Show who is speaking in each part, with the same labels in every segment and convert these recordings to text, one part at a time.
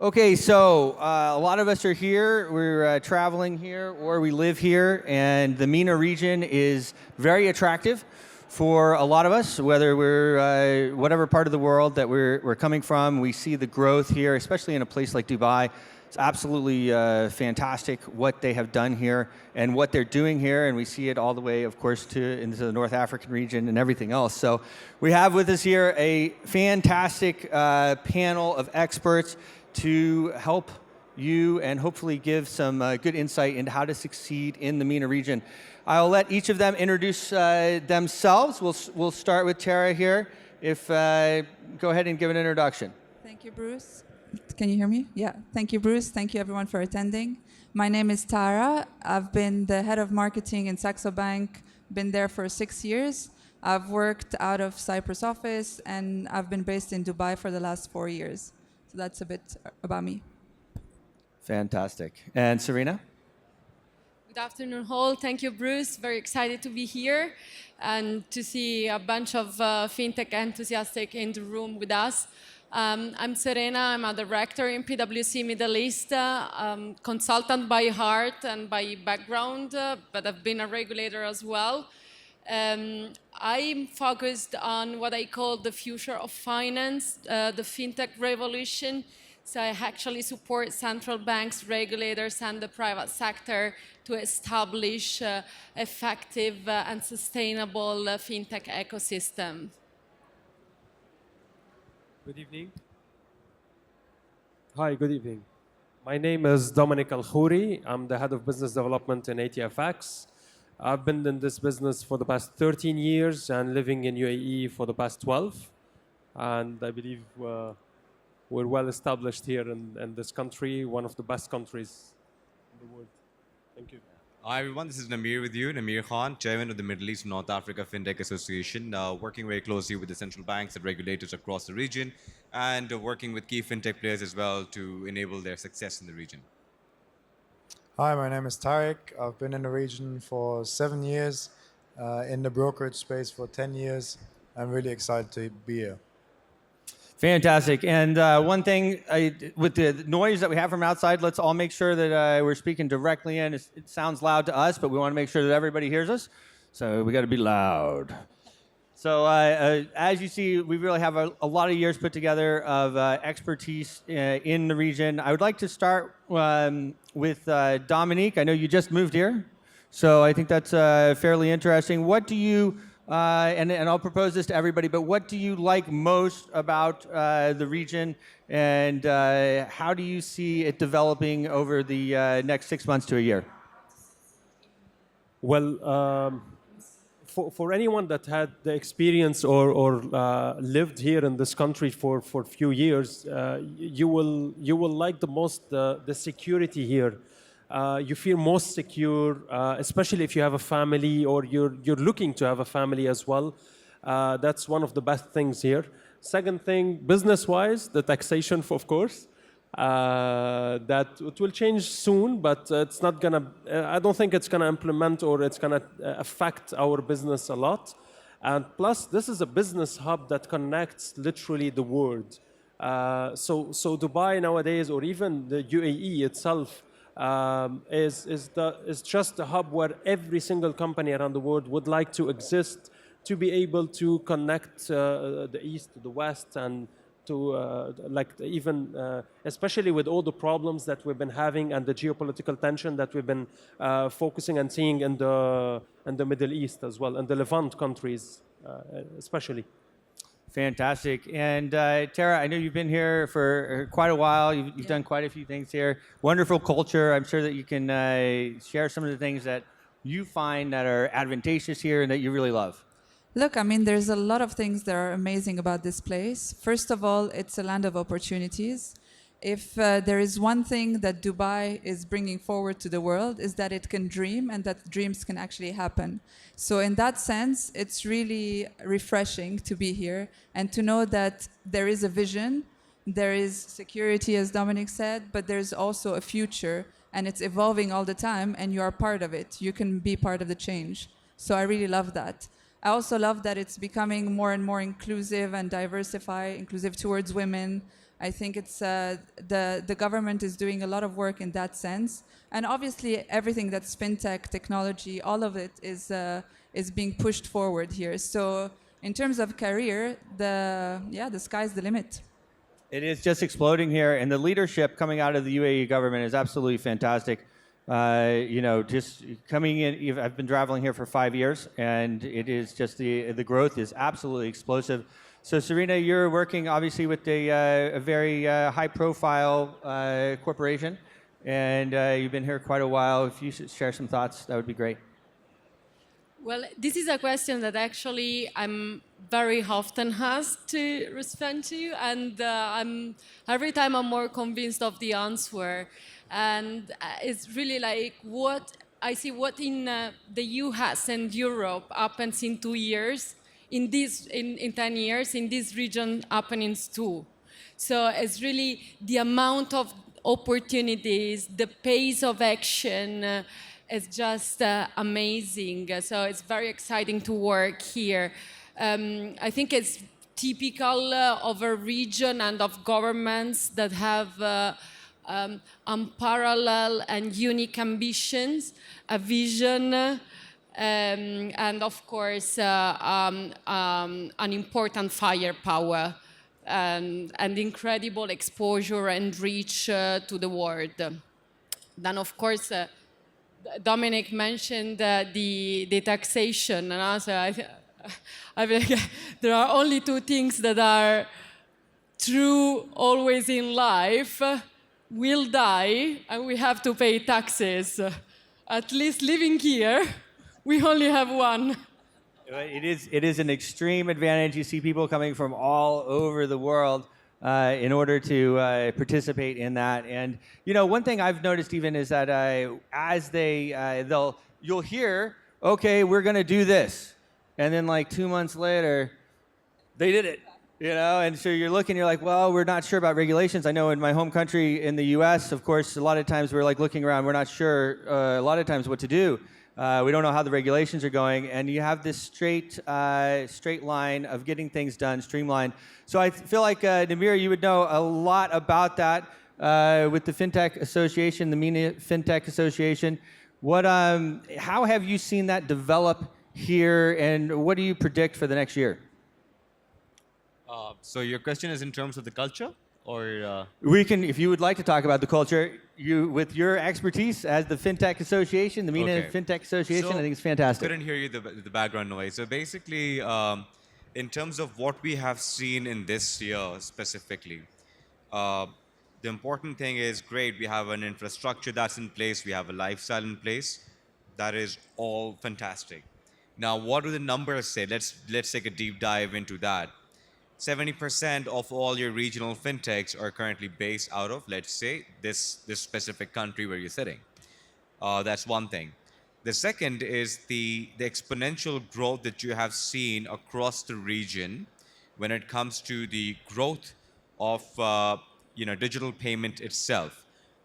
Speaker 1: Okay, so a lot of us are here. We're traveling here, or we live here, and the MENA region is very attractive for a lot of us. Whether we're whatever part of the world that we're coming from, we see the growth here, especially in a place like Dubai. It's absolutely fantastic what they have done here and what they're doing here, and we see it all the way, of course, into the North African region and everything else. So we have with us here a fantastic panel of experts to help you and hopefully give some good insight into how to succeed in the MENA region. I'll let each of them introduce themselves. We'll start with Tara here. Go ahead and give an introduction.
Speaker 2: Thank you, Bruce. Can you hear me? Yeah. Thank you, Bruce. Thank you, everyone, for attending. My name is Tara. I've been the head of marketing in Saxo Bank, been there for 6 years. I've worked out of Cyprus office, and I've been based in Dubai for the last 4 years. So that's a bit about me.
Speaker 1: Fantastic. And Serena?
Speaker 3: Good afternoon, all. Thank you, Bruce. Very excited to be here and to see a bunch of fintech enthusiasts in the room with us. I'm Serena. I'm a director in PwC Middle East, consultant by heart and by background, but I've been a regulator as well. I'm focused on what I call the future of finance, the fintech revolution. So I actually support central banks, regulators, and the private sector to establish effective and sustainable fintech ecosystem.
Speaker 4: Good evening. Hi, good evening. My name is Dominique El Khoury. I'm the head of business development in ATFX. I've been in this business for the past 13 years and living in UAE for the past 12. And I believe we're well established here in this country, one of the best countries in the world. Thank you.
Speaker 5: Hi everyone, this is Namir with you, Namir Khan, Chairman of the Middle East North Africa Fintech Association, working very closely with the central banks and regulators across the region and working with key fintech players as well to enable their success in the region.
Speaker 6: Hi, my name is Tarik. I've been in the region for 7 years, in the brokerage space for 10 years. I'm really excited to be here.
Speaker 1: Fantastic. And one thing, with the noise that we have from outside, let's all make sure that we're speaking directly in. It sounds loud to us, but we want to make sure that everybody hears us. So we got to be loud. So as you see, we really have a lot of years put together of expertise in the region. I would like to start with Dominique. I know you just moved here, so I think that's fairly interesting. What do you, and I'll propose this to everybody, but what do you like most about the region, and how do you see it developing over the next 6 months to a year?
Speaker 4: Well, for anyone that had the experience or lived here in this country for a few years, you will like the most the security here. You feel most secure, especially if you have a family or you're looking to have a family as well. That's one of the best things here. Second thing, business-wise, the taxation, of course. That it will change soon, but it's not gonna. I don't think it's gonna implement or it's gonna affect our business a lot. And plus, this is a business hub that connects literally the world. So Dubai nowadays, or even the UAE itself, is just a hub where every single company around the world would like to exist, to be able to connect the east to the west and to especially with all the problems that we've been having and the geopolitical tension that we've been focusing and seeing in the Middle East as well, and the Levant countries especially.
Speaker 1: Fantastic. And Tara, I know you've been here for quite a while. You've done quite a few things here. Wonderful culture. I'm sure that you can share some of the things that you find that are advantageous here and that you really love.
Speaker 2: Look, I mean, there's a lot of things that are amazing about this place. First of all, it's a land of opportunities. If there is one thing that Dubai is bringing forward to the world, is that it can dream and that dreams can actually happen. So in that sense, it's really refreshing to be here and to know that there is a vision, there is security, as Dominic said, but there's also a future, and it's evolving all the time, and you are part of it. You can be part of the change. So I really love that. I also love that it's becoming more and more inclusive and inclusive towards women. I think it's the government is doing a lot of work in that sense, and obviously everything that's fintech technology, all of it is being pushed forward here. So in terms of career, the sky's the limit.
Speaker 1: It is just exploding here, and the leadership coming out of the UAE government is absolutely fantastic. Just coming in, I've been traveling here for 5 years, and it is just the growth is absolutely explosive. So, Serena, you're working obviously with a very high-profile corporation, and you've been here quite a while. If you should share some thoughts, that would be great.
Speaker 3: Well, this is a question that actually I'm very often asked to respond to, and every time I'm more convinced of the answer. And it's really like what I see what in the US and Europe happens in 2 years, in 10 years, in this region happenings too. So it's really the amount of opportunities, the pace of action, is just amazing. So it's very exciting to work here. I think it's typical of a region and of governments that have unparalleled and unique ambitions, a vision, and of course an important firepower and incredible exposure and reach to the world. Then of course Dominic mentioned the taxation, and also I think there are only two things that are true always in life. We'll die and we have to pay taxes. At least living here, we only have one.
Speaker 1: It is an extreme advantage. You see people coming from all over the world in order to participate in that. And one thing I've noticed even is that as you'll hear, okay, we're going to do this, and then like 2 months later, they did it. And so you're looking, you're like, well, we're not sure about regulations. I know in my home country in the U.S., of course, a lot of times we're like looking around, we're not sure a lot of times what to do. We don't know how the regulations are going, and you have this straight line of getting things done, streamlined. So I feel like, Namir, you would know a lot about that with the Fintech Association, the MENA Fintech Association. How have you seen that develop here, and what do you predict for the next year?
Speaker 5: So your question is in terms of the culture, or
Speaker 1: we can, if you would like to talk about the culture, with your expertise as the Fintech Association, the MENA Fintech Association,
Speaker 5: so
Speaker 1: I think it's fantastic.
Speaker 5: I couldn't hear you the background noise. So basically, in terms of what we have seen in this year specifically, the important thing is great. We have an infrastructure that's in place. We have a lifestyle in place. That is all fantastic. Now, what do the numbers say? Let's take a deep dive into that. 70% of all your regional fintechs are currently based out of, let's say, this specific country where you're sitting. That's one thing. The second is the exponential growth that you have seen across the region when it comes to the growth of digital payment itself.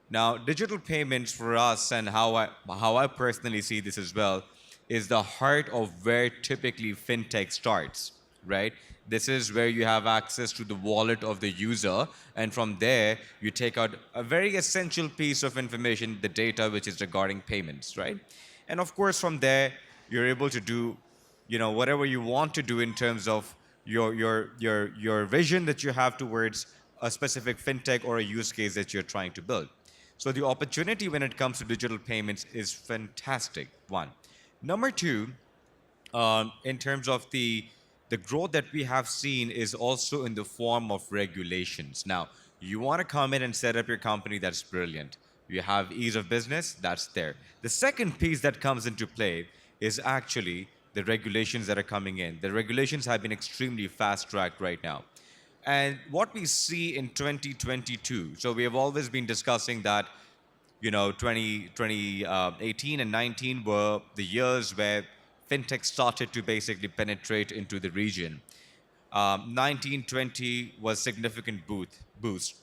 Speaker 5: Now, digital payments for us, and how I personally see this as well, is the heart of where typically fintech starts, right? This is where you have access to the wallet of the user, and from there you take out a very essential piece of information, the data which is regarding payments, right? And of course from there you're able to do whatever you want to do in terms of your vision that you have towards a specific fintech or a use case that you're trying to build. So the opportunity when it comes to digital payments is fantastic, one. Number two, in terms of the growth that we have seen is also in the form of regulations. Now, you want to come in and set up your company, that's brilliant. You have ease of business, that's there. The second piece that comes into play is actually the regulations that are coming in. The regulations have been extremely fast-tracked right now. And what we see in 2022, so we have always been discussing that 2018 and 19 were the years where fintech started to basically penetrate into the region. 1920 was significant boost.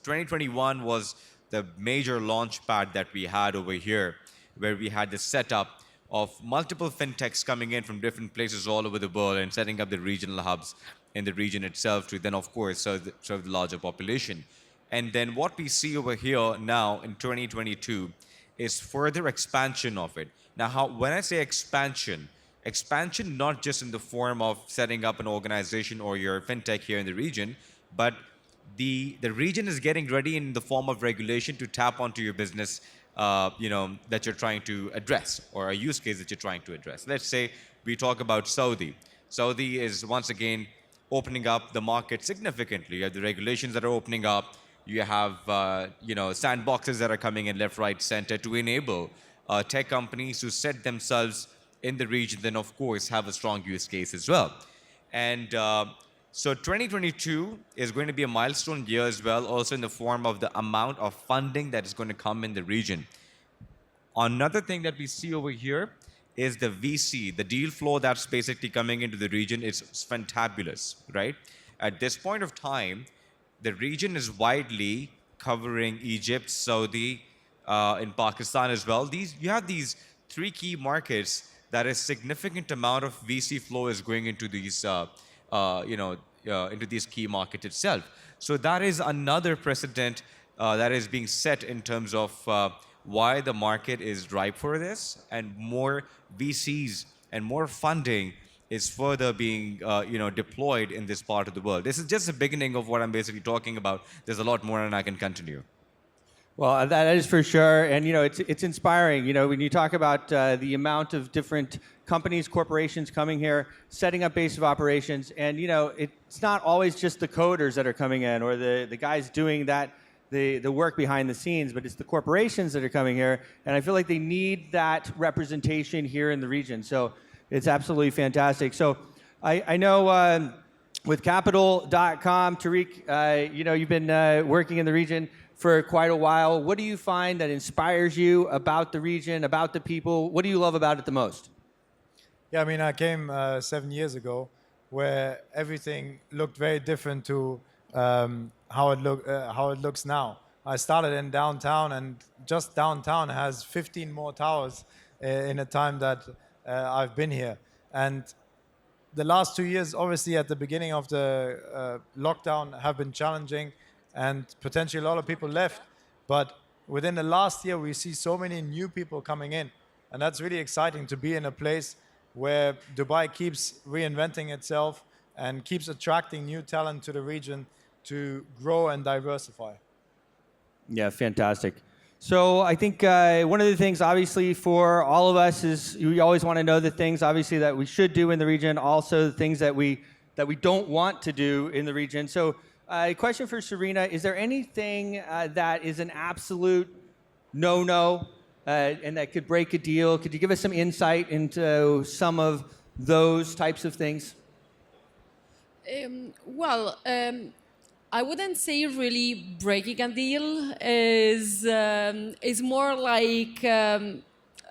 Speaker 5: 2021 was the major launch pad that we had over here, where we had the setup of multiple fintechs coming in from different places all over the world and setting up the regional hubs in the region itself to then, of course, serve the larger population. And then what we see over here now in 2022 is further expansion of it. Now, when I say expansion, expansion not just in the form of setting up an organization or your fintech here in the region, but the region is getting ready in the form of regulation to tap onto your business, that you're trying to address, or a use case that you're trying to address. Let's say we talk about Saudi. Saudi is once again opening up the market significantly. You have the regulations that are opening up. You have sandboxes that are coming in left, right, center to enable tech companies to set themselves in the region, then of course have a strong use case as well. And so 2022 is going to be a milestone year as well, also in the form of the amount of funding that is going to come in the region. Another thing that we see over here is the VC, the deal flow that's basically coming into the region is fantabulous, right? At this point of time, the region is widely covering Egypt, Saudi, in Pakistan as well. You have these three key markets that a significant amount of VC flow is going into these, into these key markets itself. So that is another precedent that is being set in terms of why the market is ripe for this, and more VCs and more funding is further being deployed in this part of the world. This is just the beginning of what I'm basically talking about. There's a lot more, and I can continue.
Speaker 1: Well, that is for sure, and it's inspiring. When you talk about the amount of different companies, corporations coming here, setting up base of operations, and it's not always just the coders that are coming in or the guys doing the work behind the scenes, but it's the corporations that are coming here, and I feel like they need that representation here in the region. So it's absolutely fantastic. So I know with Capital.com, Tarik, you've been working in the region for quite a while. What do you find that inspires you about the region, about the people? What do you love about it the most?
Speaker 6: Yeah, I mean, I came 7 years ago, where everything looked very different to how it looks now. I started in downtown, and just downtown has 15 more towers in the time that I've been here. And the last 2 years, obviously, at the beginning of the lockdown, have been challenging, and potentially a lot of people left. But within the last year, we see so many new people coming in, and that's really exciting to be in a place where Dubai keeps reinventing itself and keeps attracting new talent to the region to grow and diversify.
Speaker 1: Yeah, fantastic. So I think one of the things, obviously, for all of us is we always want to know the things, obviously, that we should do in the region, also the things that we don't want to do in the region. So a question for Serena, is there anything that is an absolute no-no and that could break a deal? Could you give us some insight into some of those types of things?
Speaker 3: I wouldn't say really breaking a deal is more like,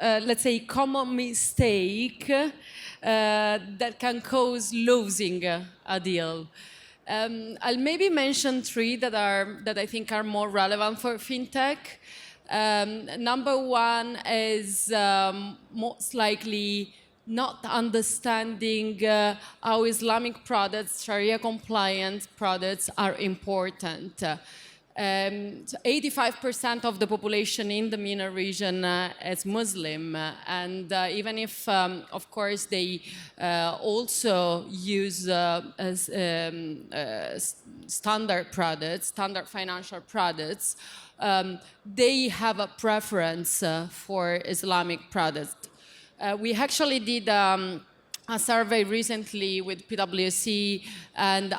Speaker 3: let's say, common mistake that can cause losing a deal. I'll maybe mention three that I think are more relevant for fintech. Number one is most likely not understanding how Islamic products, Sharia compliant products are important. 85% of the population in the MENA region is Muslim, and even if, of course, they also use standard products, standard financial products, they have a preference for Islamic products. We actually did a survey recently with PwC, and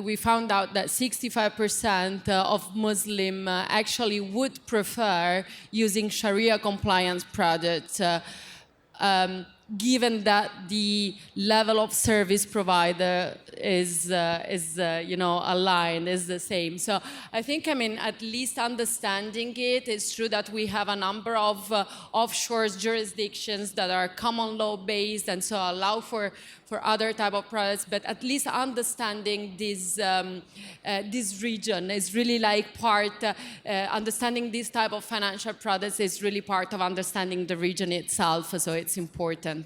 Speaker 3: we found out that 65% of Muslim actually would prefer using Sharia compliance products, given that the level of service provider is aligned, is the same. So I think, at least understanding it, it's true that we have a number of offshore jurisdictions that are common law based and so allow for other type of products, but at least understanding this region is really like understanding this type of financial products is really part of understanding the region itself, so it's important.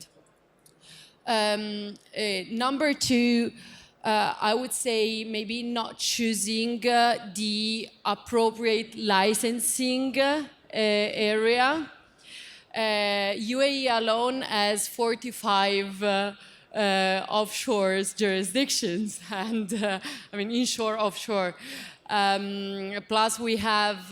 Speaker 3: Number two, I would say maybe not choosing the appropriate licensing area. UAE alone has 45 offshore jurisdictions, and I mean inshore, offshore. Plus, we have,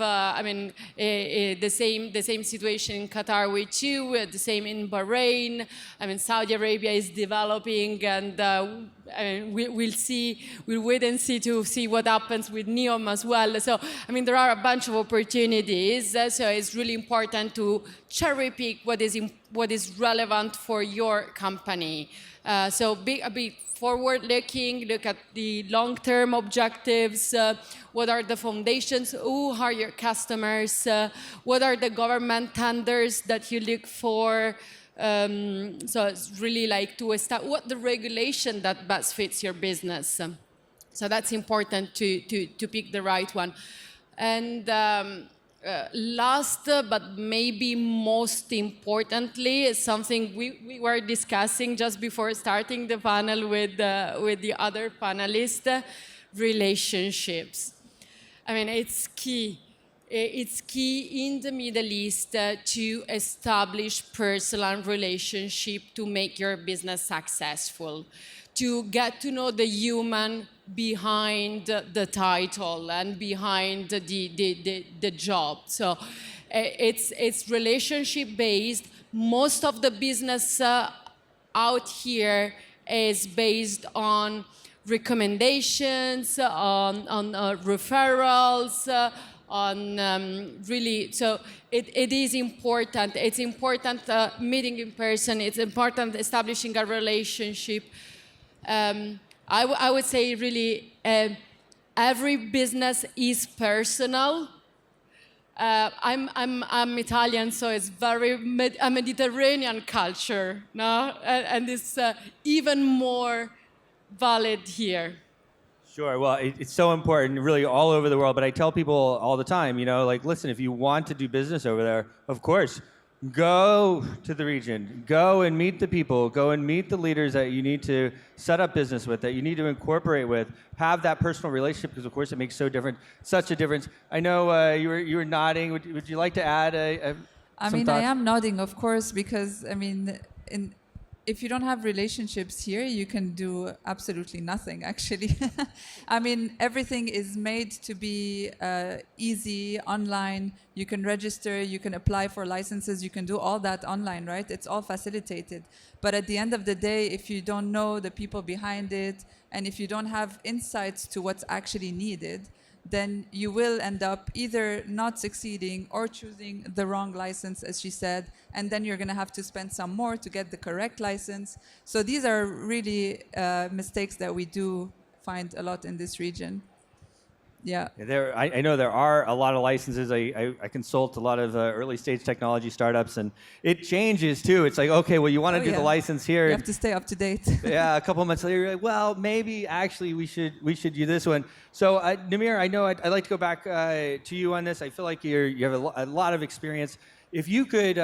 Speaker 3: the same situation in Qatar with you, the same in Bahrain. I mean, Saudi Arabia is developing, and we'll wait and see to see what happens with NEOM as well. So, I mean, there are a bunch of opportunities. So it's really important to cherry pick what is relevant for your company. So be a bit forward-looking, look at the long-term objectives, what are the foundations, who are your customers, what are the government tenders that you look for. So it's really like to establish what the regulation that best fits your business. So that's important to pick the right one. And last, but maybe most importantly, is something we were discussing just before starting the panel with the other panelists, relationships. I mean, it's key. It's key in the Middle East to establish personal relationship to make your business successful, to get to know the human behind the title and behind the job. So it's relationship based. Most of the business out here is based on recommendations, on referrals, really, so it is important. It's important meeting in person. It's important establishing a relationship. I would say really every business is personal. I'm Italian, so it's very a Mediterranean culture, no? And it's even more valid here.
Speaker 1: Sure. Well, it's so important, really, all over the world. But I tell people all the time, you know, like, listen, if you want to do business over there, of course, go to the region. Go and meet the people. Go and meet the leaders that you need to set up business with, that you need to incorporate with. Have that personal relationship, because, of course, it makes such a difference. I know you were nodding. Would you like to add some thoughts?
Speaker 2: I am nodding, of course, because, I mean, if you don't have relationships here, you can do absolutely nothing, actually. I mean, everything is made to be easy, online. You can register, you can apply for licenses, you can do all that online, right? It's all facilitated. But at the end of the day, if you don't know the people behind it, and if you don't have insights to what's actually needed, then you will end up either not succeeding or choosing the wrong license, as she said, and then you're going to have to spend some more to get the correct license. So these are really mistakes that we do find a lot in this region. Yeah.
Speaker 1: I know there are a lot of licenses. I consult a lot of early stage technology startups, and it changes too. It's like, okay, well, you want to do the license here.
Speaker 2: You have to stay up to date.
Speaker 1: Yeah, a couple of months later, you're like, well, maybe actually we should do this one. So Namir, I know I'd like to go back to you on this. I feel like you have a lot of experience. If you could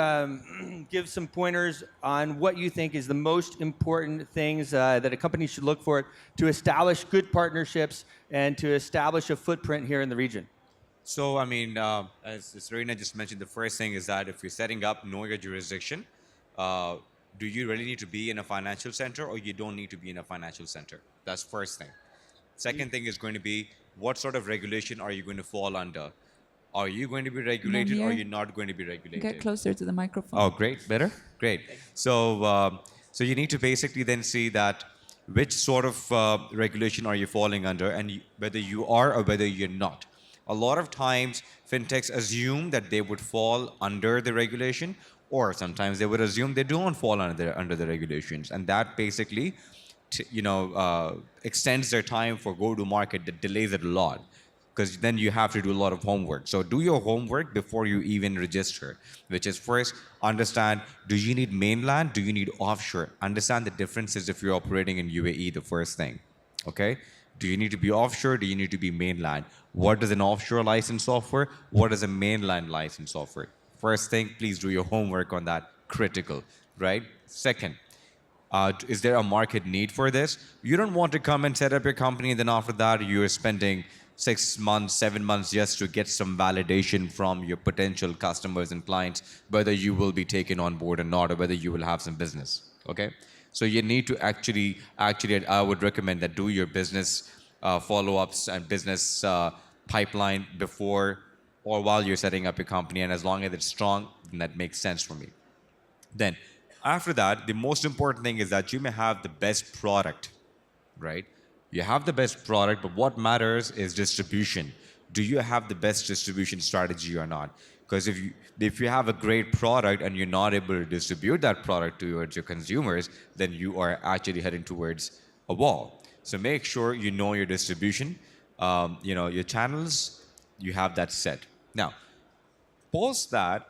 Speaker 1: give some pointers on what you think is the most important things that a company should look for to establish good partnerships and to establish a footprint here in the region.
Speaker 5: So, I mean, as Serena just mentioned, the first thing is that if you're setting up, know your jurisdiction. Do you really need to be in a financial center, or you don't need to be in a financial center? That's first thing. Second thing is going to be, what sort of regulation are you going to fall under? Are you going to be regulated, or are you not going to be regulated?
Speaker 2: Get closer to the microphone.
Speaker 5: Oh, great. Better? Great. So, so you need to basically then see that which sort of regulation are you falling under, and whether you are or whether you're not. A lot of times, fintechs assume that they would fall under the regulation, or sometimes they would assume they don't fall under the regulations, and that basically, extends their time for go-to-market. That delays it a lot, because then you have to do a lot of homework. So do your homework before you even register, which is first, understand, do you need mainland, do you need offshore? Understand the differences if you're operating in UAE, the first thing, okay? Do you need to be offshore, do you need to be mainland? What does an offshore license offer? What does a mainland license offer? First thing, please do your homework on that, critical, right? Second, Is there a market need for this? You don't want to come and set up your company, and then after that, you're spending 6 months, 7 months just to get some validation from your potential customers and clients, whether you will be taken on board or not, or whether you will have some business. Okay? So you need to actually, I would recommend that do your business follow-ups and business pipeline before or while you're setting up your company, and as long as it's strong, then that makes sense for me. Then, after that, the most important thing is that you may have the best product, right? You have the best product, but what matters is distribution. Do you have the best distribution strategy or not? Because if you have a great product and you're not able to distribute that product towards your consumers, then you are actually heading towards a wall. So make sure you know your distribution, your channels, you have that set. Now, post that,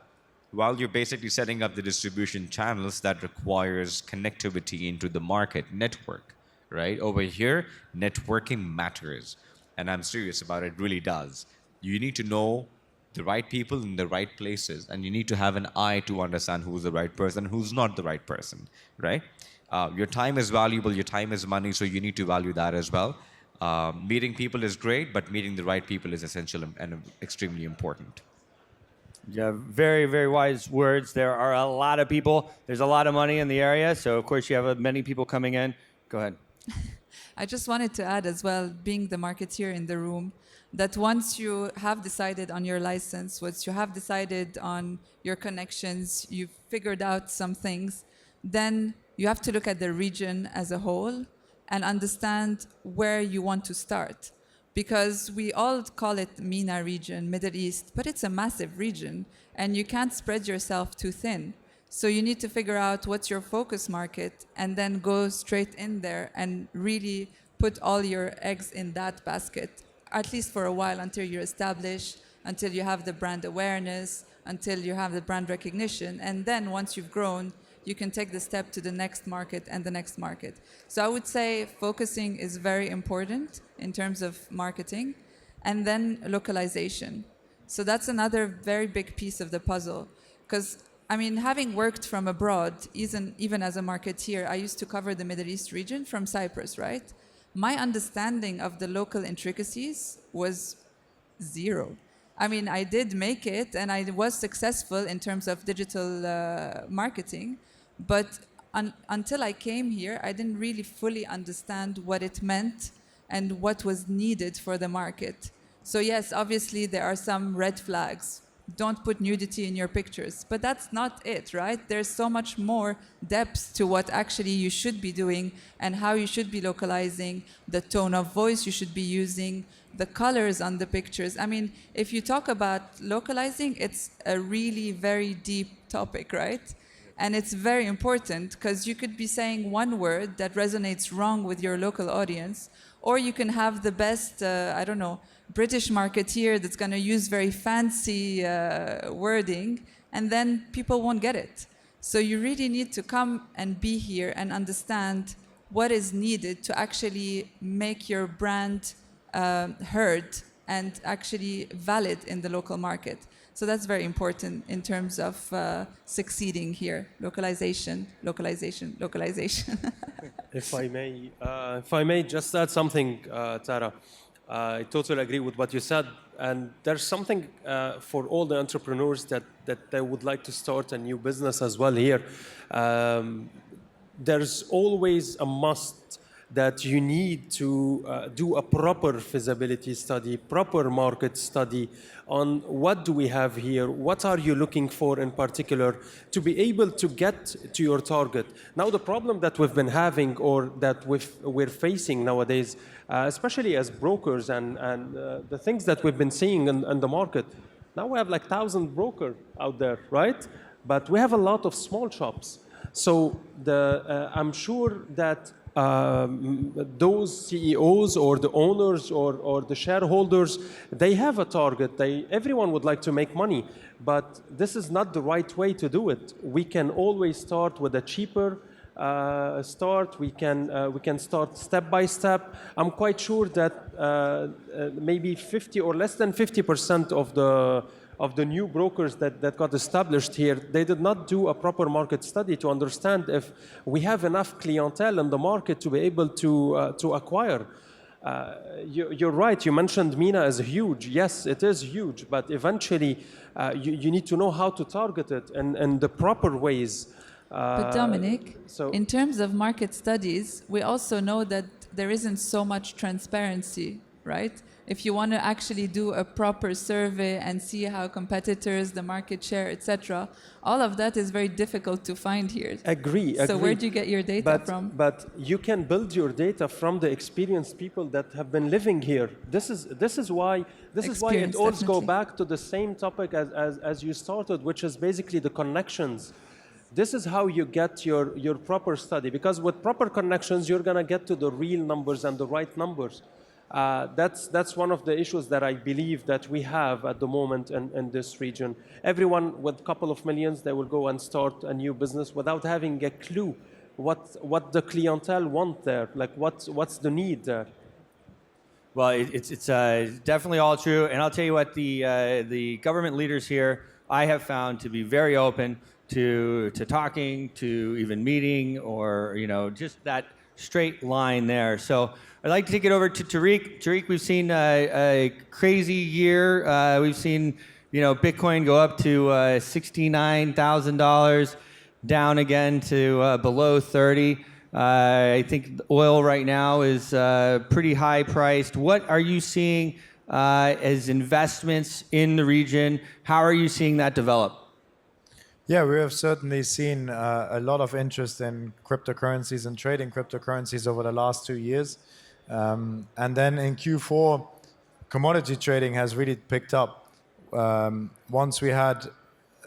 Speaker 5: while you're basically setting up the distribution channels, that requires connectivity into the market network, right? Over here, networking matters. And I'm serious about it, really does. You need to know the right people in the right places, and you need to have an eye to understand who's the right person, who's not the right person, right? Your time is valuable, your time is money, so you need to value that as well. Meeting people is great, but meeting the right people is essential and extremely important.
Speaker 1: Yeah, very, very wise words. There are a lot of people. There's a lot of money in the area. So, of course, you have many people coming in. Go ahead.
Speaker 2: I just wanted to add as well, being the marketeer in the room, that once you have decided on your license, once you have decided on your connections, you've figured out some things, then you have to look at the region as a whole and understand where you want to start. Because we all call it MENA region, Middle East, but it's a massive region and you can't spread yourself too thin. So you need to figure out what's your focus market and then go straight in there and really put all your eggs in that basket, at least for a while, until you're established, until you have the brand awareness, until you have the brand recognition. And then once you've grown, you can take the step to the next market and the next market. So I would say focusing is very important in terms of marketing. And then localization. So that's another very big piece of the puzzle. Because, I mean, having worked from abroad, even as a marketeer, I used to cover the Middle East region from Cyprus, right? My understanding of the local intricacies was zero. I mean, I did make it, and I was successful in terms of digital marketing, but until I came here, I didn't really fully understand what it meant and what was needed for the market. So yes, obviously there are some red flags. Don't put nudity in your pictures, but that's not it, right? There's so much more depth to what actually you should be doing and how you should be localizing, the tone of voice you should be using, the colors on the pictures. I mean, if you talk about localizing, it's a really very deep topic, right? And it's very important because you could be saying one word that resonates wrong with your local audience, or you can have the best, British marketeer that's going to use very fancy wording, and then people won't get it. So you really need to come and be here and understand what is needed to actually make your brand heard and actually valid in the local market. So that's very important in terms of succeeding here. Localization, localization, localization.
Speaker 4: If I may just add something, Tara. I totally agree with what you said. And there's something for all the entrepreneurs that they would like to start a new business as well here. There's always a must that you need to do a proper feasibility study, proper market study on what do we have here, what are you looking for in particular to be able to get to your target. Now the problem that we've been having or that we're facing nowadays, especially as brokers and the things that we've been seeing in the market, now we have like 1,000 brokers out there, right? But we have a lot of small shops. So I'm sure that those CEOs or the owners or the shareholders, they have a target. Everyone would like to make money, but this is not the right way to do it. We can always start with a cheaper start. We can start step by step. I'm quite sure that maybe 50 or less than 50% the new brokers that got established here, they did not do a proper market study to understand if we have enough clientele in the market to be able to acquire. You're right, you mentioned MENA is huge. Yes, it is huge, but eventually you need to know how to target it in the proper ways.
Speaker 2: But Dominic,
Speaker 4: so-
Speaker 2: in terms of market studies, we also know that there isn't so much transparency, right? If you want to actually do a proper survey and see how competitors, the market share, etc., all of that is very difficult to find here.
Speaker 4: Agree.
Speaker 2: So where do you get your data from?
Speaker 4: But you can build your data from the experienced people that have been living here. This is why it all goes
Speaker 2: Definitely.
Speaker 4: back to the same topic as you started, which is basically the connections. This is how you get your proper study, because with proper connections, you're gonna get to the real numbers and the right numbers. That's one of the issues that I believe that we have at the moment in this region. Everyone with a couple of millions, they will go and start a new business without having a clue what the clientele want there, like what's the need there.
Speaker 1: Well, it's definitely all true, and I'll tell you what, the government leaders here I have found to be very open to talking, to even meeting, or just that straight line there. So I'd like to take it over to Tarik. Tarik, we've seen a crazy year. We've seen Bitcoin go up to $69,000, down again to below 30. I think oil right now is pretty high priced. What are you seeing as investments in the region? How are you seeing that develop?
Speaker 6: Yeah, we have certainly seen a lot of interest in cryptocurrencies and trading cryptocurrencies over the last 2 years. And then in Q4, commodity trading has really picked up. Once we had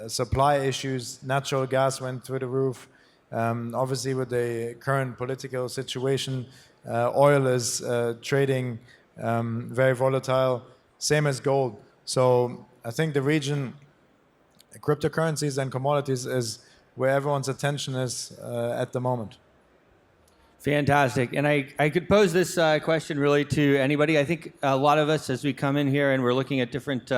Speaker 6: supply issues, natural gas went through the roof. Obviously, with the current political situation, oil is trading very volatile, same as gold. So I think the region, cryptocurrencies and commodities, is where everyone's attention is at the moment.
Speaker 1: Fantastic. And I could pose this question really to anybody. I think a lot of us, as we come in here and we're looking at different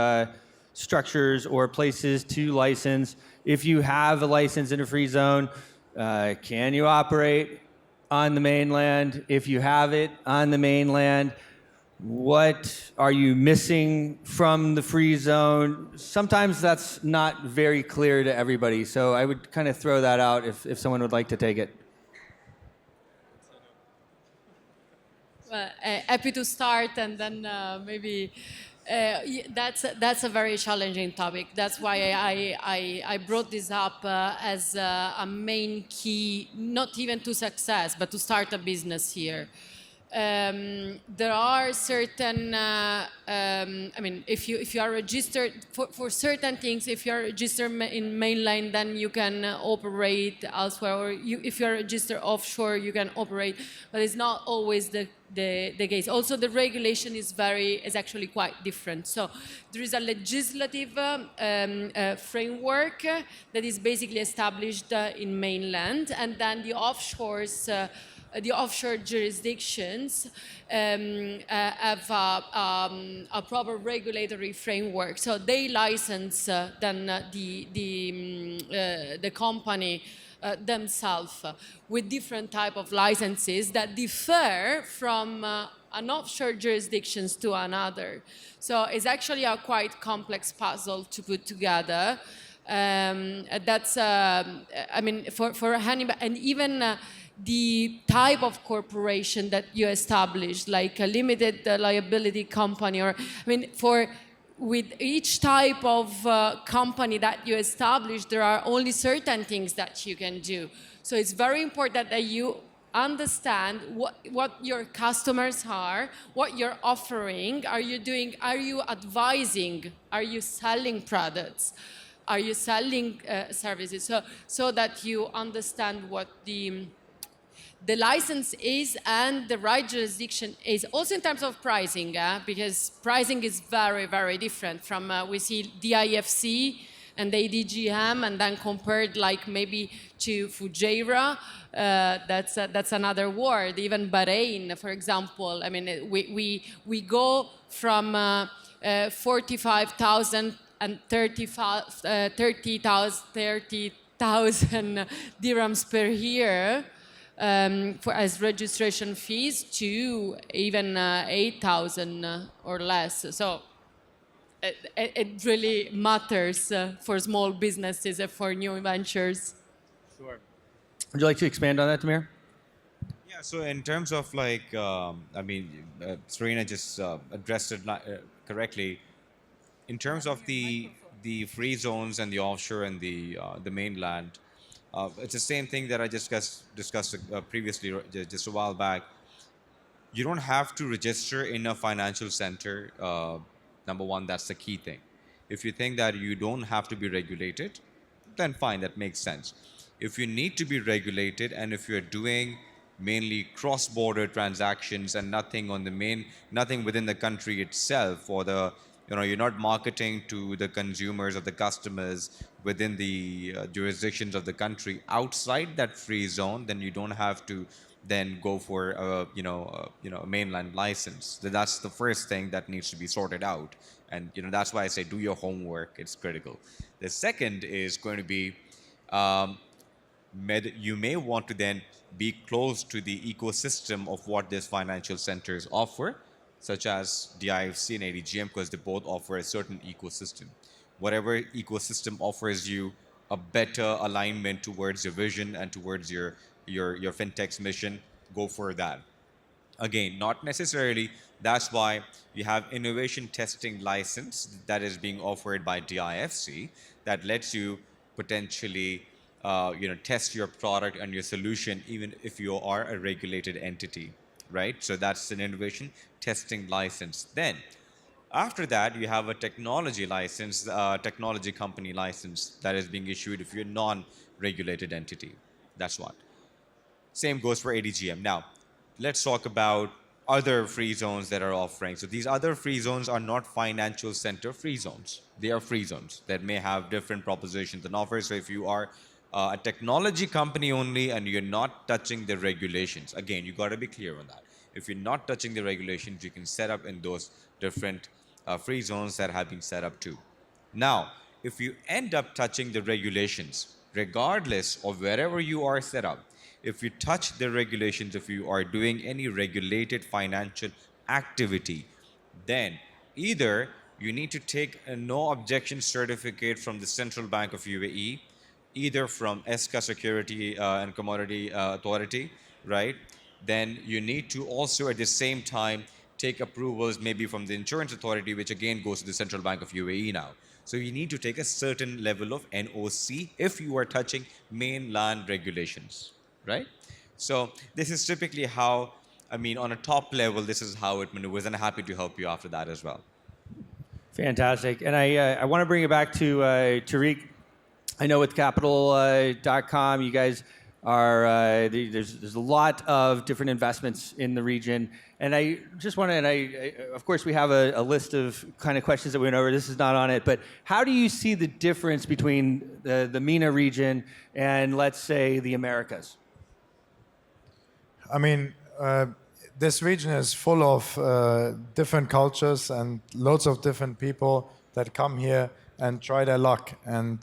Speaker 1: structures or places to license, if you have a license in a free zone, can you operate on the mainland? If you have it on the mainland, what are you missing from the free zone? Sometimes that's not very clear to everybody. So I would kind of throw that out if someone would like to take it.
Speaker 3: Well, happy to start, and then maybe that's a very challenging topic. That's why I brought this up as a main key, not even to success, but to start a business here. There are certain, if you are registered for certain things, if you are registered in mainland, then you can operate elsewhere, or if you are registered offshore, you can operate, but it's not always the case. Also, the regulation is actually quite different. So there is a legislative framework that is basically established in mainland, and then the offshores. The offshore jurisdictions have a proper regulatory framework, so they license then the company themselves with different type of licenses that differ from an offshore jurisdictions to another. So it's actually a quite complex puzzle to put together. That's for anybody, and even. The type of corporation that you establish, like a limited liability company, or with each type of company that you establish, there are only certain things that you can do. So it's very important that you understand what your customers are, what you're offering. Are you doing? Are you advising? Are you selling products? Are you selling services? So that you understand what the license is and the right jurisdiction is. Also in terms of pricing, because pricing is very, very different from, we see DIFC and ADGM, and then compared like maybe to Fujairah, that's another word. Even Bahrain, for example, we go from 45,000 and 30,000 dirhams per year as registration fees to even 8,000 or less. So it really matters for small businesses and for new ventures.
Speaker 1: Sure. Would you like to expand on that, Damir?
Speaker 5: Yeah, so in terms of like, Serena just addressed it correctly. In terms of the free zones and the offshore and the mainland, it's the same thing that I discussed previously, just a while back. You don't have to register in a financial center. Number one, that's the key thing. If you think that you don't have to be regulated, then fine, that makes sense. If you need to be regulated and if you're doing mainly cross-border transactions and nothing within the country itself, or you're not marketing to the consumers or the customers within the jurisdictions of the country outside that free zone, then you don't have to then go for a mainland license. That's the first thing that needs to be sorted out, and that's why I say do your homework. It's critical. The second is going to be you may want to then be close to the ecosystem of what these financial centers offer, such as the IFC and ADGM, because they both offer a certain ecosystem. Whatever ecosystem offers you a better alignment towards your vision and towards your fintech's mission, go for that. Again, not necessarily. That's why you have innovation testing license that is being offered by DIFC that lets you potentially test your product and your solution even if you are a regulated entity, right? So that's an innovation testing license. Then after that, you have a technology license, technology company license that is being issued if you're a non-regulated entity. That's what. Same goes for ADGM. Now, let's talk about other free zones that are offering. So these other free zones are not financial center free zones. They are free zones that may have different propositions and offers. So if you are a technology company only and you're not touching the regulations, again, you got to be clear on that. If you're not touching the regulations, you can set up in those different free zones that have been set up too. Now, if you end up touching the regulations, regardless of wherever you are set up, if you touch the regulations, if you are doing any regulated financial activity, then either you need to take a no objection certificate from the Central Bank of UAE, either from ESCA Security and Commodity Authority, right? Then you need to also at the same time take approvals maybe from the Insurance Authority, which again goes to the Central Bank of UAE now. So you need to take a certain level of NOC if you are touching mainland regulations, right? So this is typically how, on a top level, this is how it maneuvers, and I'm happy to help you after that as well.
Speaker 1: Fantastic. And I want to bring it back to Tarik. I know with Capital.com, you guys are, there's a lot of different investments in the region. And I just want to, of course, we have a list of kind of questions that we went over. This is not on it. But how do you see the difference between the MENA region and, let's say, the Americas?
Speaker 6: This region is full of different cultures and loads of different people that come here and try their luck. And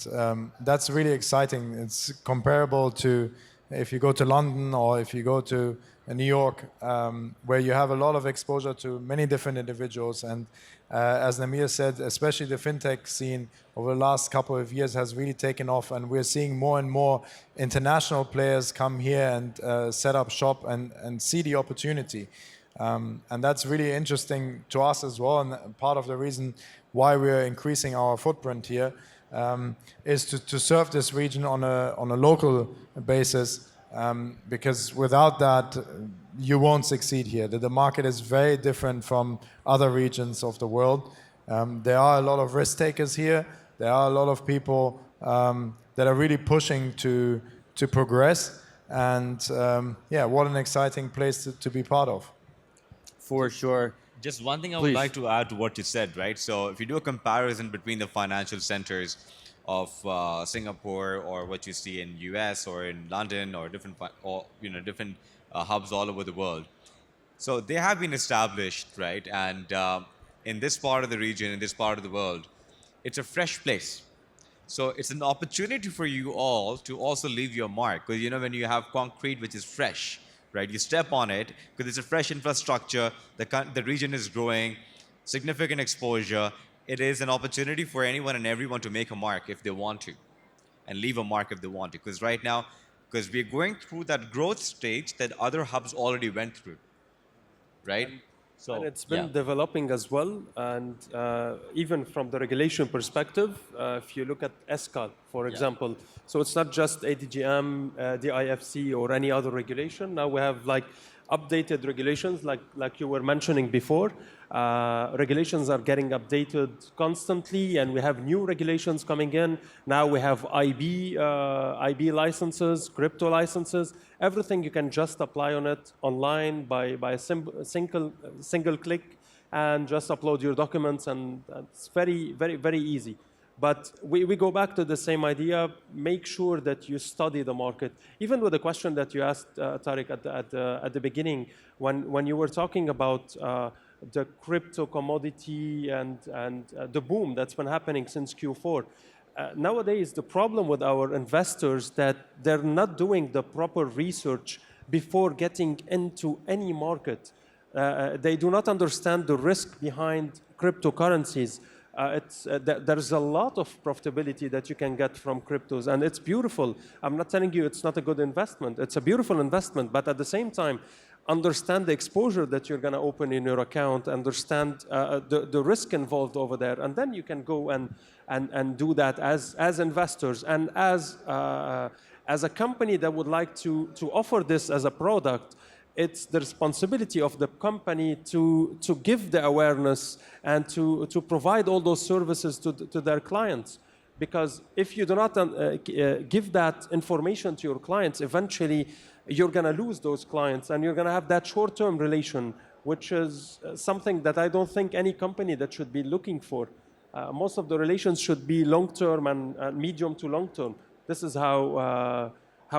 Speaker 6: that's really exciting. It's comparable to if you go to London or if you go to New York, where you have a lot of exposure to many different individuals. And as Namir said, especially the fintech scene over the last couple of years has really taken off, and we're seeing more and more international players come here and set up shop and see the opportunity. And that's really interesting to us as well, and part of the reason why we're increasing our footprint here is to serve this region on a local basis, because without that, you won't succeed here. The market is very different from other regions of the world. There are a lot of risk takers here. There are a lot of people that are really pushing to progress. And what an exciting place to be part of.
Speaker 1: For sure.
Speaker 5: Just one thing I
Speaker 1: Please.
Speaker 5: would like to add to what you said, right? So if you do a comparison between the financial centers of Singapore or what you see in US or in London or different hubs all over the world, so they have been established, right? And in this part of the region, in this part of the world, it's a fresh place. So it's an opportunity for you all to also leave your mark. Because when you have concrete which is fresh, right? You step on it because it's a fresh infrastructure. The region is growing, significant exposure. It is an opportunity for anyone and everyone to make a mark if they want to, and leave a mark if they want to. Because right now, because we're going through that growth stage that other hubs already went through, right?
Speaker 4: And it's been developing as well. And even from the regulation perspective, if you look at ESCAL, for example, so it's not just ADGM, DIFC, or any other regulation. Now we have like updated regulations, like you were mentioning before. Regulations are getting updated constantly, and we have new regulations coming in. Now we have IB licenses, crypto licenses. Everything you can just apply on it online by a single click, and just upload your documents, and it's very, very, very easy. But we go back to the same idea. Make sure that you study the market. Even with the question that you asked, Tarik, at the beginning, when you were talking about the crypto commodity and the boom that's been happening since Q4. Nowadays, the problem with our investors that they're not doing the proper research before getting into any market. They do not understand the risk behind cryptocurrencies. There's a lot of profitability that you can get from cryptos, and it's beautiful. I'm not telling you it's not a good investment. It's a beautiful investment, but at the same time, understand the exposure that you're going to open in your account, understand the risk involved over there, and then you can go and do that as investors and as a company that would like to offer this as a product. It's the responsibility of the company to give the awareness and to provide all those services to their clients. Because if you do not give that information to your clients, eventually you're going to lose those clients, and you're going to have that short-term relation, which is something that I don't think any company that should be looking for. Most of the relations should be long-term and medium to long-term. This is how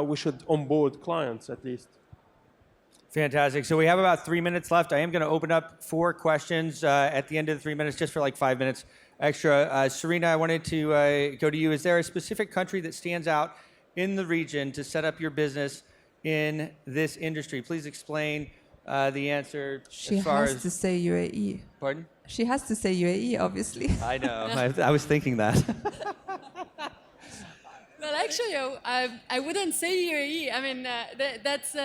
Speaker 4: we should onboard clients, at least.
Speaker 1: Fantastic. So we have about 3 minutes left. I am going to open up 4 questions at the end of the 3 minutes, just for like 5 minutes extra. Serena, I wanted to go to you. Is there a specific country that stands out in the region to set up your business in this industry? Please explain the answer.
Speaker 2: She has to say UAE.
Speaker 1: Pardon?
Speaker 2: She has to say UAE, obviously.
Speaker 1: I know. I was thinking that.
Speaker 3: Well, actually, I wouldn't say UAE. I mean, that's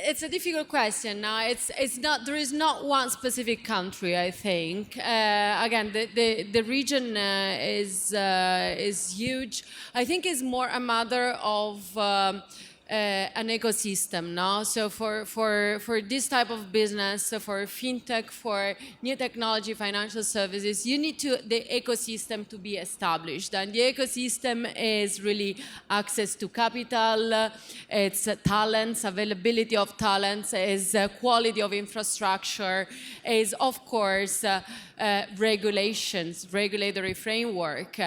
Speaker 3: it's a difficult question. Now, it's not. There is not one specific country. I think. Again, the region is huge. I think it's more a matter of an ecosystem. Now, so for this type of business, so for fintech, for new technology, financial services, you need the ecosystem to be established, and the ecosystem is really access to capital, it's talents, availability of talents, is quality of infrastructure, is of course regulations, regulatory framework.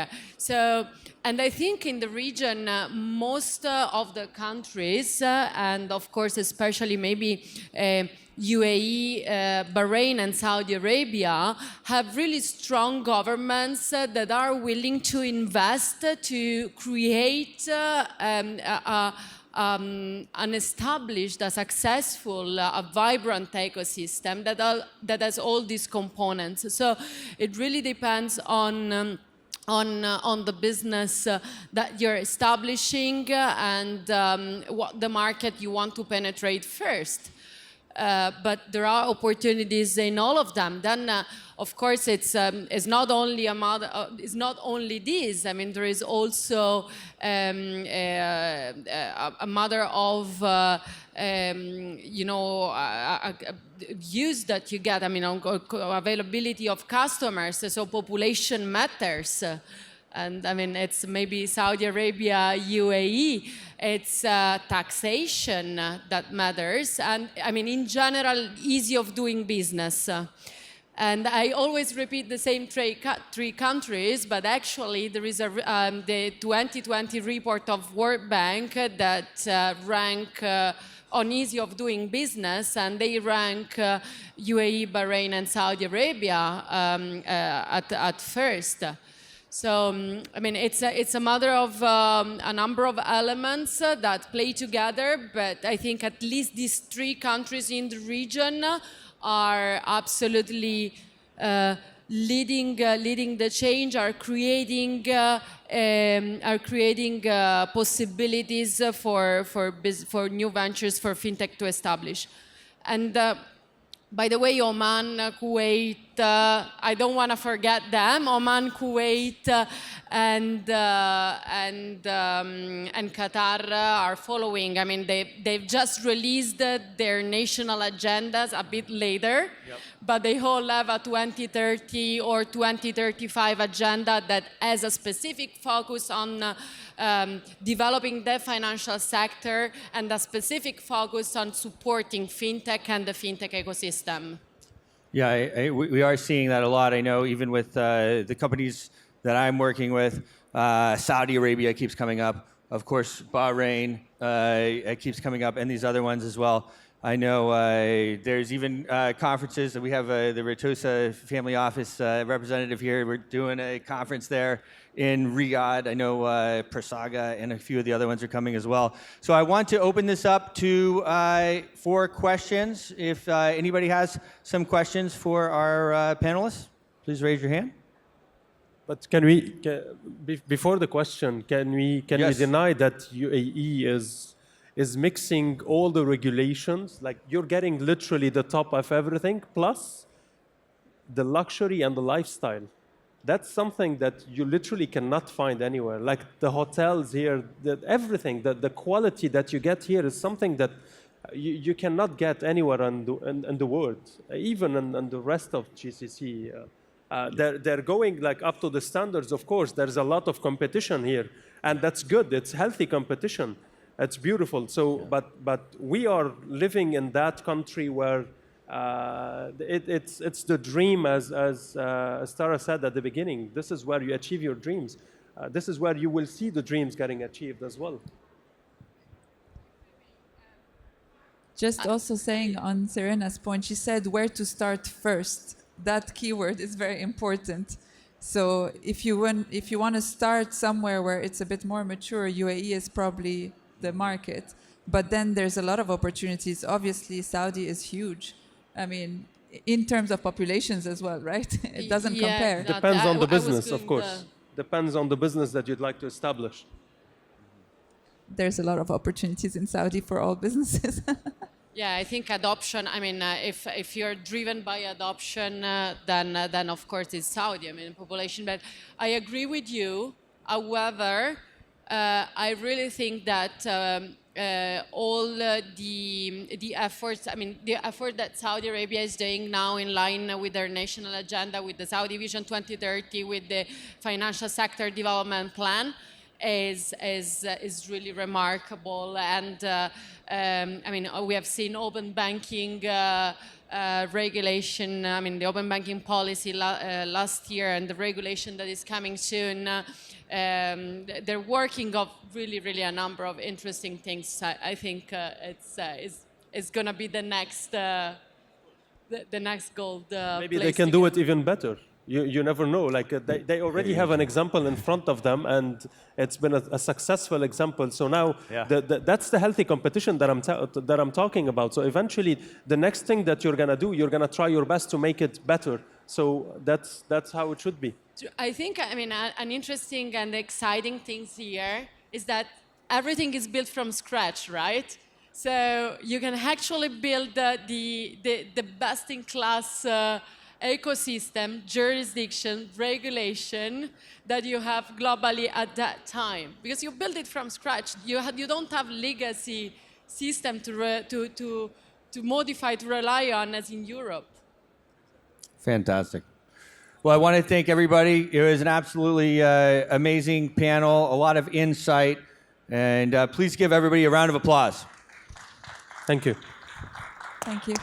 Speaker 3: And I think in the region, most of the countries, and of course especially maybe UAE, Bahrain and Saudi Arabia, have really strong governments that are willing to invest to create an established, a successful, a vibrant ecosystem that has all these components. So it really depends on the business that you're establishing and what the market you want to penetrate first. But there are opportunities in all of them. Then, of course, it's not only it's not only this. I mean, there is also a matter of use that you get. I mean, availability of customers. So population matters. And I mean, it's maybe Saudi Arabia, UAE, it's taxation that matters. And I mean, in general, easy of doing business. And I always repeat the same three countries, but actually there is the 2020 report of World Bank that rank on ease of doing business, and they rank UAE, Bahrain, and Saudi Arabia at first. So, I mean, it's a matter of a number of elements that play together, but I think at least these three countries in the region are absolutely leading the change, are creating possibilities for new ventures for fintech to establish. And by the way, Oman, Kuwait, I don't want to forget them. Oman, Kuwait, and Qatar are following. I mean, they've just released their national agendas a bit later, but they all have a 2030 or 2035 agenda that has a specific focus on developing the financial sector and a specific focus on supporting fintech and the fintech ecosystem.
Speaker 1: Yeah, we are seeing that a lot. I know even with the companies that I'm working with, Saudi Arabia keeps coming up. Of course, Bahrain it keeps coming up, and these other ones as well. I know there's even conferences that we have the Retosa family office representative here. We're doing a conference there in Riyadh. I know Prasaga and a few of the other ones are coming as well. So I want to open this up to for questions. If anybody has some questions for our panelists, please raise your hand.
Speaker 4: But before the question, can we deny that UAE is mixing all the regulations? Like, you're getting literally the top of everything, plus the luxury and the lifestyle. That's something that you literally cannot find anywhere. Like the hotels here, everything, the quality that you get here is something that you cannot get anywhere in the world, even in the rest of GCC. They're going like up to the standards. Of course, there's a lot of competition here, and that's good. It's healthy competition. It's beautiful. So, but we are living in that country where it's the dream, as Tara said at the beginning. This is where you achieve your dreams. This is where you will see the dreams getting achieved as well.
Speaker 2: Just also saying on Serena's point, she said where to start first. That keyword is very important. So if you want to start somewhere where it's a bit more mature, UAE is probably the market. But then there's a lot of opportunities. Obviously, Saudi is huge. I mean, in terms of populations as well, right? It doesn't compare.
Speaker 4: Depends on the business, of course. Depends on the business that you'd like to establish.
Speaker 2: There's a lot of opportunities in Saudi for all businesses.
Speaker 3: Yeah, I think adoption, I mean, if you're driven by adoption, then of course it's Saudi, I mean, population. But I agree with you. However, I really think that all the efforts, I mean, the effort that Saudi Arabia is doing now in line with their national agenda, with the Saudi Vision 2030, with the financial sector development plan, is really remarkable. And I mean, we have seen open banking regulation, I mean, the open banking policy last year and the regulation that is coming soon. They're working on really a number of interesting things. I think it's going to be the next gold.
Speaker 4: Maybe they can do it even better. You never know. Like they already have an example in front of them, and it's been a successful example. So now that's the healthy competition that I'm talking about. So eventually, the next thing that you're gonna do, you're gonna try your best to make it better. So that's how it should be.
Speaker 3: I think, I mean, an interesting and exciting thing here is that everything is built from scratch, right? So you can actually build the best-in-class ecosystem, jurisdiction, regulation that you have globally at that time, because you build it from scratch. You don't have legacy system to modify, to rely on as in Europe.
Speaker 1: Fantastic. Well, I want to thank everybody. It was an absolutely amazing panel, a lot of insight, and please give everybody a round of applause.
Speaker 4: Thank you.
Speaker 2: Thank you.